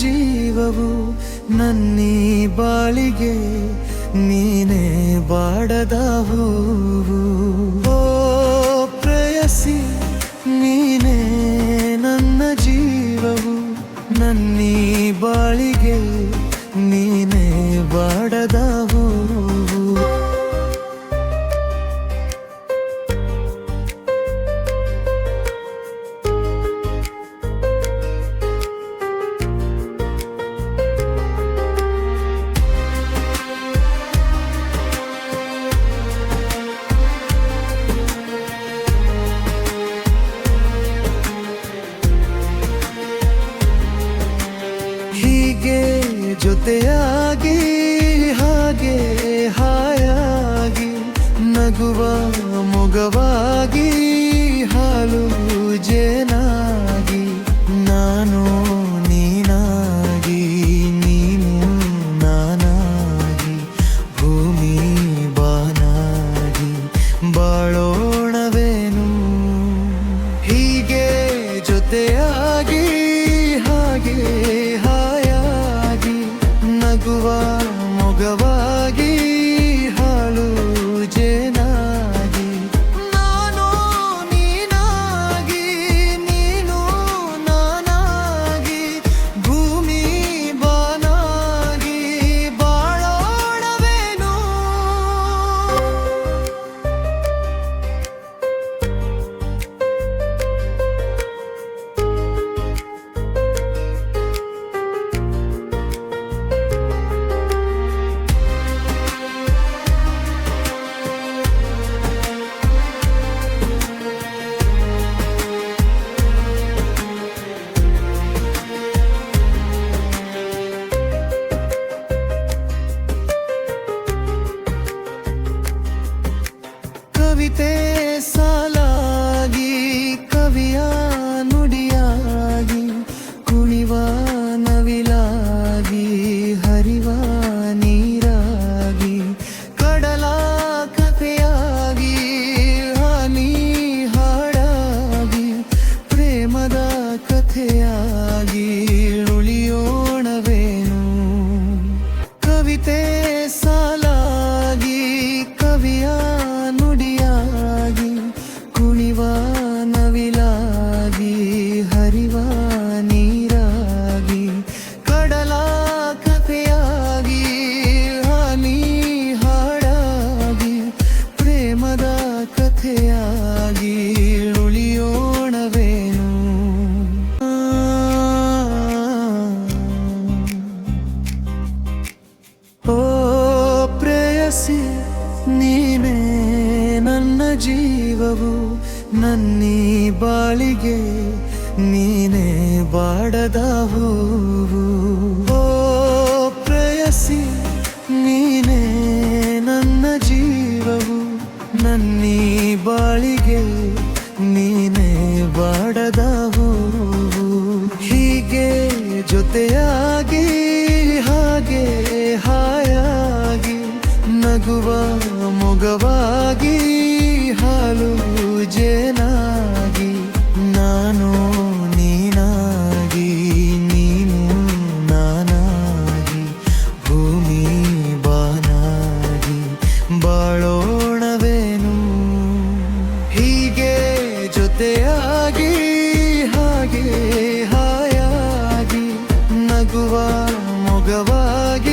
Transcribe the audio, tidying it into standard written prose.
ಜೀವವು ನನ್ನೀ ಬಾಳಿಗೆ ನೀನೇ ಬಾಡದ ಹೂವು ಓ ಪ್ರೇಯಸಿ ನೀನೇ ನನ್ನ ಜೀವವು ನನ್ನೀ ಬಾಳಿಗೆ ನೀನೇ ಬಾಡದ ಹೂವು ಹೀಗೆ ಜೊತೆಯಾಗಿ ಹಾಗೆ ಹಾಯಾಗಿ ನಗುವ ಮೊಗವಾಗಿ ಹಾಲು ಜೇನಾಗಿ ನಾನು ನೀನಾಗಿ ನೀನು ನಾನಾಗಿ ಭೂಮಿ ಬಾನಾಗಿ ಬಾಳೋಣವೇನು ಹೀಗೆ ಜೊತೆಯಾಗಿ ಹಾಗೆ ನಗುವ ಮೊಗವಾಗಿ ಹಾಳು ಜೇನಾಗಿ ನಾನು ನೀನಾಗಿ ನೀನು ನಾನಾಗಿ ಭೂಮಿ ಬಾನಾಗಿ ಬಾಳೋಣವೇನು ಕವಿತೆ ಸಾಲಾಗಿ ಕವಿಯ ನುಡಿಯಾಗಿ ಕುಣಿವ ನವಿಲಾಗಿ ಹರಿವ ನೀರಾಗಿ ಕಡಲ ಕಥೆಯಾಗಿ ಹನಿ ಹಾಡಾಗಿ ಪ್ರೇಮದ ಕಥೆಯಾಗಿ ಉಳಿಯೋಣವೇನು ಕವಿತೆ ಸಾಲಾಗಿ ಕವಿಯ ನುಡಿಯಾಗಿ ಕುಣಿವ ನವಿಲಾಗಿ ಹರಿವ ನೀರಾಗಿ ಕಡಲ ಕಥೆಯಾಗಿ ಹನಿ ಹಾಡಾಗಿ ಪ್ರೇಮದ ಕಥೆಯಾಗಿ ಉಳಿಯೋಣವೇನು ಓ ಪ್ರೇಯಸಿ ನೀನೇ ನನ್ನ ಜೀವವು ನನ್ನೀ ಬಾಳಿಗೆ ನೀನೇ ಬಾಡದ ಹೂವು ಓ ಪ್ರೇಯಸಿ ನೀನೇ ನನ್ನ ಜೀವವು ನನ್ನೀ ಬಾಳಿಗೆ ನೀನೇ ಬಾಡದ ಹೂವು ಹೀಗೆ ಜೊತೆಯಾಗಿ ಹಾಗೆ ಹಾಯಾಗಿ ನಗುವ ಮೊಗವಾಗಿ ಹಾಲು ಜೇನಾಗಿ ನಾನು ನೀನಾಗಿ ನೀನು ನಾನಾಗಿ ಭೂಮಿ ಬಾನಾಗಿ ಬಾಳೋಣವೇನು ಹೀಗೆ ಜೊತೆಯಾಗಿ ಹಾಗೆ ಹಾಯಾಗಿ ನಗುವ ಮೊಗವಾಗಿ